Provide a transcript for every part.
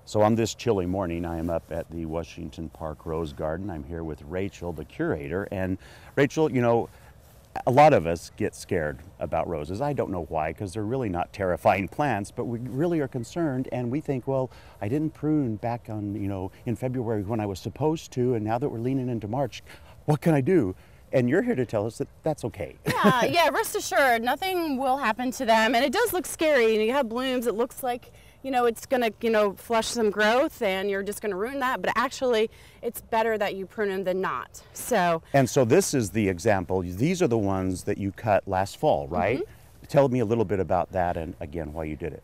So on this chilly morning, I am up at the Washington Park Rose Garden. I'm here with Rachel, the curator. And Rachel, you know, a lot of us get scared about roses. I don't know why, because they're really not terrifying plants, but we really are concerned, and we think, well, I didn't prune back on, in February when I was supposed to, and now that we're leaning into March, what can I do? And you're here to tell us that that's okay. Yeah, rest assured, nothing will happen to them. And it does look scary. You have blooms, it looks like, it's going to, flush some growth and you're just going to ruin that. But actually, it's better that you prune them than not. And so this is the example. These are the ones that you cut last fall, right? Mm-hmm. Tell me a little bit about that and, again, why you did it.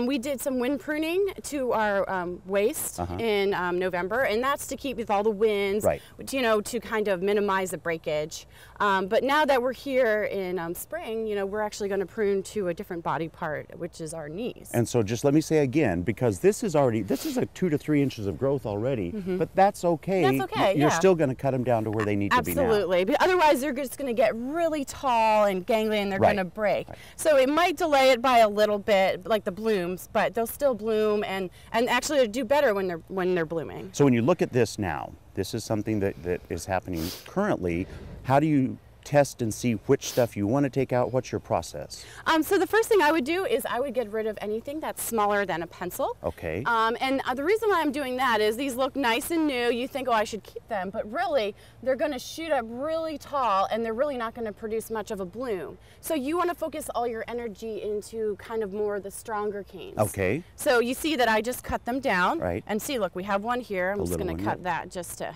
We did some wind pruning to our waste in November, and that's to keep with all the winds, right, to kind of minimize the breakage. But now that we're here in spring, we're actually going to prune to a different body part, which is our knees. And so just let me say again, because this is a 2 to 3 inches of growth already, but that's okay. That's okay, You're still going to cut them down to where they need to be now. Absolutely, but otherwise they're just going to get really tall and gangly and they're going to break. Right. So it might delay it by a little bit, like the blooms, but they'll still bloom and actually do better when they're blooming. So when you look at this now, this is something that is happening currently. How do you test and see which stuff you want to take out? What's your process? So the first thing I would do is I would get rid of anything that's smaller than a pencil. Okay. And the reason why I'm doing that is these look nice and new. You think, oh, I should keep them, but really they're going to shoot up really tall and they're really not going to produce much of a bloom. So you want to focus all your energy into kind of more the stronger canes. Okay. So you see that I just cut them down. Right. And see, look, we have one here. I'm just going to cut that just to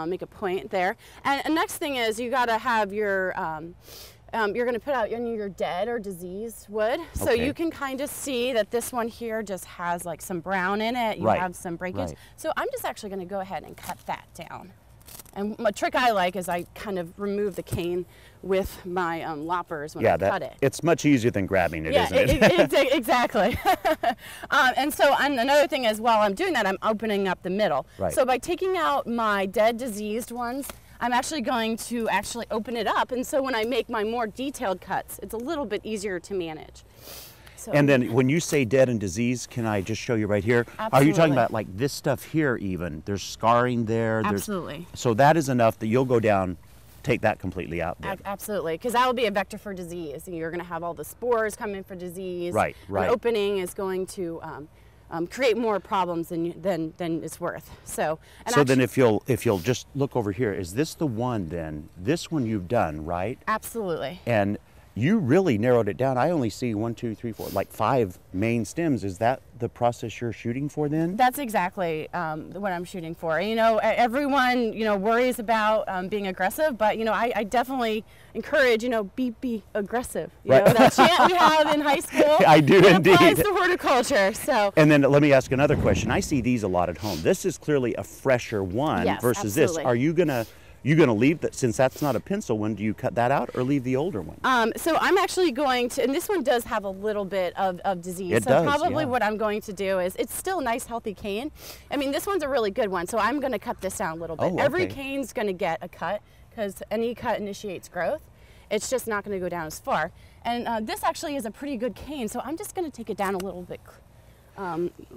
make a point there. And the next thing is you got to have your, you're going to put out your dead or diseased wood. So you can kind of see that this one here just has like some brown in it. You have some breakage. So I'm just actually going to go ahead and cut that down. And a trick I like is I kind of remove the cane with my loppers when I cut it. It's much easier than grabbing it, isn't it? Exactly. And so another thing is while I'm doing that, I'm opening up the middle. Right. So by taking out my dead, diseased ones, I'm actually going to open it up. And so when I make my more detailed cuts, it's a little bit easier to manage. So, and then when you say dead and disease, can I just show you right here? Absolutely. Are you talking about like this stuff here even? There's scarring there. Absolutely. So that is enough that you'll go down, take that completely out then. Absolutely, because that will be a vector for disease. You're going to have all the spores coming for disease. Right. The opening is going to create more problems than it's worth. So then if you'll just look over here, is this the one then? This one you've done, right? Absolutely. And you really narrowed it down. I only see 1, 2, 3, 4, like 5 main stems. Is that the process you're shooting for then? That's exactly what I'm shooting for. Everyone, worries about being aggressive, but, I definitely encourage, be aggressive. That chant we have in high school. I do indeed. Applies to horticulture. So. And then let me ask another question. I see these a lot at home. This is clearly a fresher one versus absolutely. This. Are you gonna leave that, since that's not a pencil one, do you cut that out or leave the older one? So I'm actually going to, and this one does have a little bit of disease. It so does, probably what I'm going to do is, it's still a nice healthy cane. I mean, this one's a really good one, so I'm going to cut this down a little bit. Oh, okay. Every cane's going to get a cut because any cut initiates growth. It's just not going to go down as far. And this actually is a pretty good cane, so I'm just going to take it down a little bit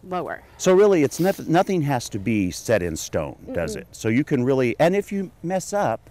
lower. So really, it's nothing has to be set in stone, does it? So you can really, and if you mess up,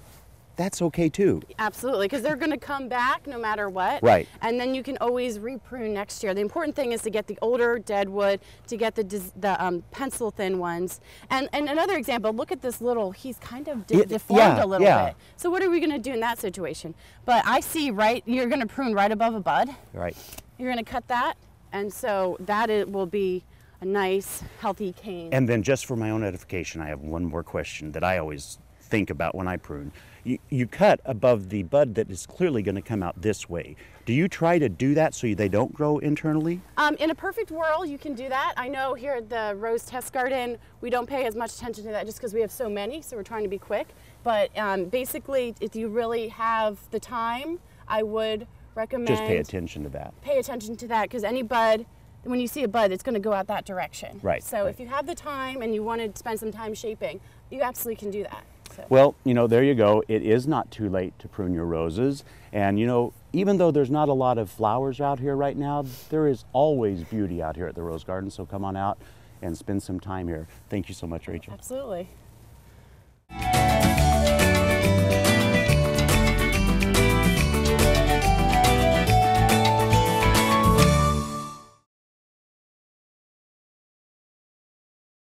that's okay too. Absolutely, because they're going to come back no matter what. Right. And then you can always reprune next year. The important thing is to get the older dead wood, to get the pencil thin ones. And another example, look at this little, he's kind of deformed a little bit. So what are we going to do in that situation? But I see you're going to prune right above a bud. Right. You're going to cut that. And so it will be a nice, healthy cane. And then just for my own edification, I have one more question that I always think about when I prune. You cut above the bud that is clearly going to come out this way. Do you try to do that so they don't grow internally? In a perfect world, you can do that. I know here at the Rose Test Garden, we don't pay as much attention to that just because we have so many, so we're trying to be quick. But basically, if you really have the time, I would recommend just pay attention to that. Pay attention to that, because any bud, when you see a bud, it's going to go out that direction. Right. So if you have the time and you want to spend some time shaping, you absolutely can do that. So. Well, you know, there you go. It is not too late to prune your roses. And, you know, even though there's not a lot of flowers out here right now, there is always beauty out here at the Rose Garden. So come on out and spend some time here. Thank you so much, Rachel. Absolutely.